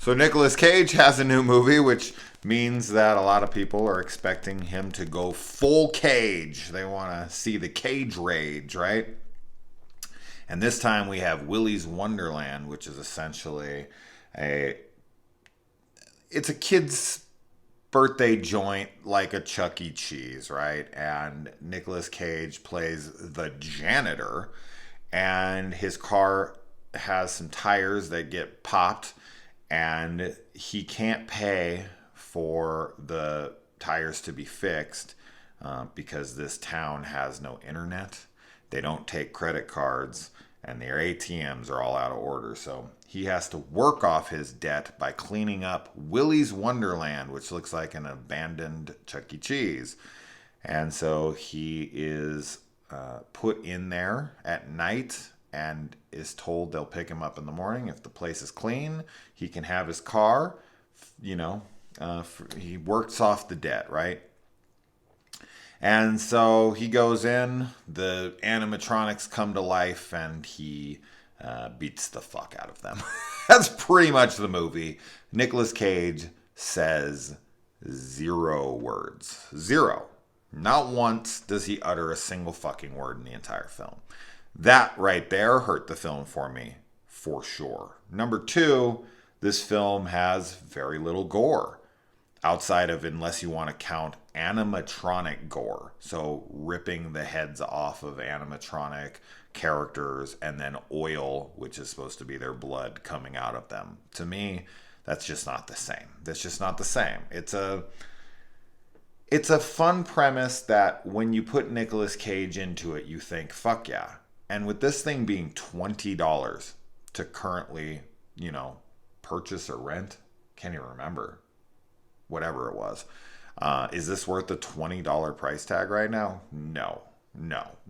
So Nicolas Cage has a new movie, which means that a lot of people are expecting him to go full cage. They want to see the cage rage, right? And this time we have Willy's Wonderland, which is essentially a it's a kid's birthday joint like a Chuck E. Cheese, right? And Nicolas Cage plays the janitor, and his car has some tires that get popped, and he can't pay for the tires to be fixed because this town has no internet. They don't take credit cards, and their ATMs are all out of order. So he has to work off his debt by cleaning up Willy's Wonderland, which looks like an abandoned Chuck E. Cheese. And so he is put in there at night and is told they'll pick him up in the morning. If the place is clean, he can have his car. He works off the debt, right? And so he goes in, the animatronics come to life, and he beats the fuck out of them. That's pretty much the movie. Nicolas Cage says 0 words. 0. Not once does he utter a single fucking word in the entire film. That right there hurt the film for me, for sure. Number 2, this film has very little gore. Outside of, unless you want to count animatronic gore. So ripping the heads off of animatronic characters and then oil, which is supposed to be their blood, coming out of them. To me, that's just not the same. That's just not the same. It's a fun premise that when you put Nicolas Cage into it, you think, fuck yeah. And with this thing being $20 to currently, purchase or rent, can't even remember. Whatever it was. Is this worth the $20 price tag right now? No,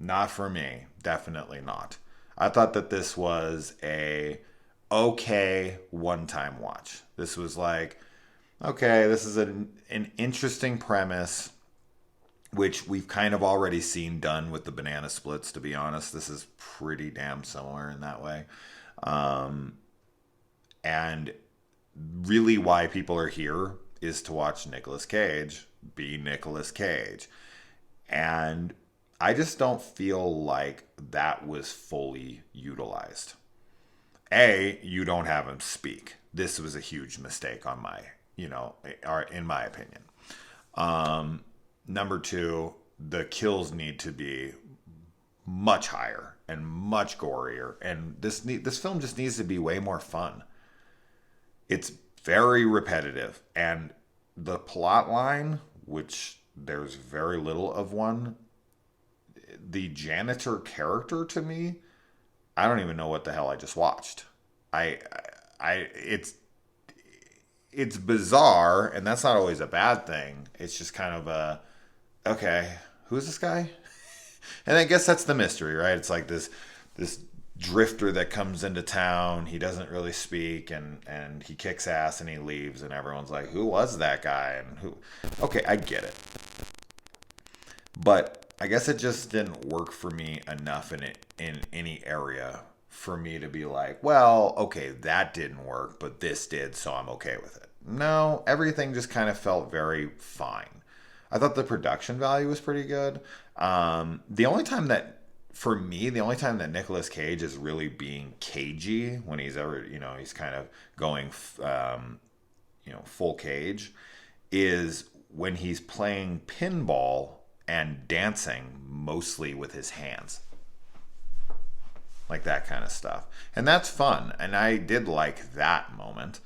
not for me. Definitely not. I thought that this was a okay one-time watch. This was like, okay, this is an interesting premise, which we've kind of already seen done with the banana splits, to be honest. This is pretty damn similar in that way. And really why people are here is to watch Nicolas Cage be Nicolas Cage. And I just don't feel like that was fully utilized. You don't have him speak. This was a huge mistake on in my opinion. Number 2, the kills need to be much higher and much gorier. And this film just needs to be way more fun. It's very repetitive, and the plot line, which there's very little of one, the janitor character, to me, I don't even know what the hell I just watched. It's bizarre, and that's not always a bad thing. It's just kind of okay, who's this guy? And I guess that's the mystery, right? It's like this drifter that comes into town. He doesn't really speak, and he kicks ass and he leaves, and everyone's like, who was that guy? And who? Okay, I get it, but I guess it just didn't work for me enough in any area for me to be like, well, okay, that didn't work, but this did, so I'm okay with it. No, everything just kind of felt very fine. I thought the production value was pretty good. The only time that Nicolas Cage is really being cagey, when he's ever, he's kind of going, full cage, is when he's playing pinball and dancing mostly with his hands. Like that kind of stuff. And that's fun. And I did like that moment.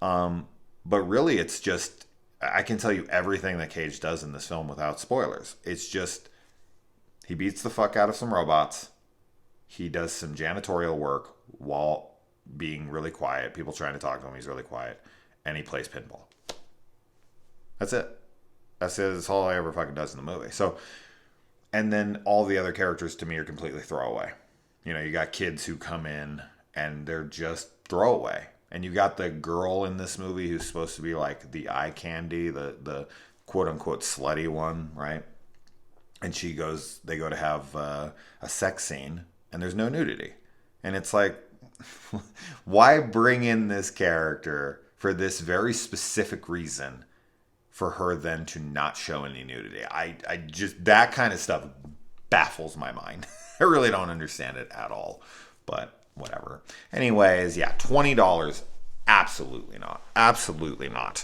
But really, it's just, I can tell you everything that Cage does in this film without spoilers. It's just, he beats the fuck out of some robots. He does some janitorial work while being really quiet. People trying to talk to him, he's really quiet. And he plays pinball. That's it. That's it. That's all he ever fucking does in the movie. So, and then all the other characters to me are completely throwaway. You got kids who come in and they're just throwaway. And you got the girl in this movie who's supposed to be like the eye candy, the quote unquote slutty one, right? And they go to have a sex scene, and there's no nudity. And it's like, why bring in this character for this very specific reason for her then to not show any nudity. I just, that kind of stuff baffles my mind. I really don't understand it at all, but whatever. Anyways, yeah, $20. Absolutely not. Absolutely not.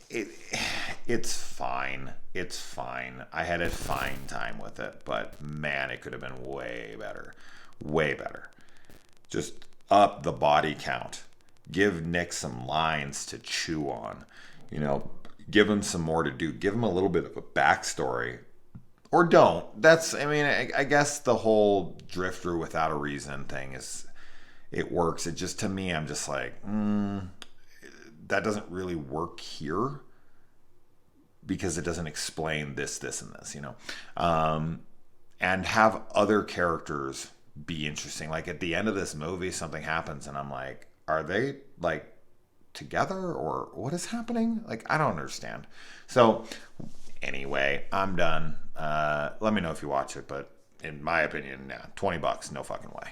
It's fine. It's fine. I had a fine time with it, but man, it could have been way better. Way better. Just up the body count. Give Nick some lines to chew on. You know, give him some more to do. Give him a little bit of a backstory. Or don't. That's, I mean, I guess the whole drifter without a reason thing is, it works. It just, to me, I'm just like, that doesn't really work here because it doesn't explain this, and this, you know. And have other characters be interesting. Like at the end of this movie, something happens and I'm like, are they like together or what is happening? Like, I don't understand. So anyway, I'm done. Let me know if you watch it, but in my opinion, yeah, $20, no fucking way.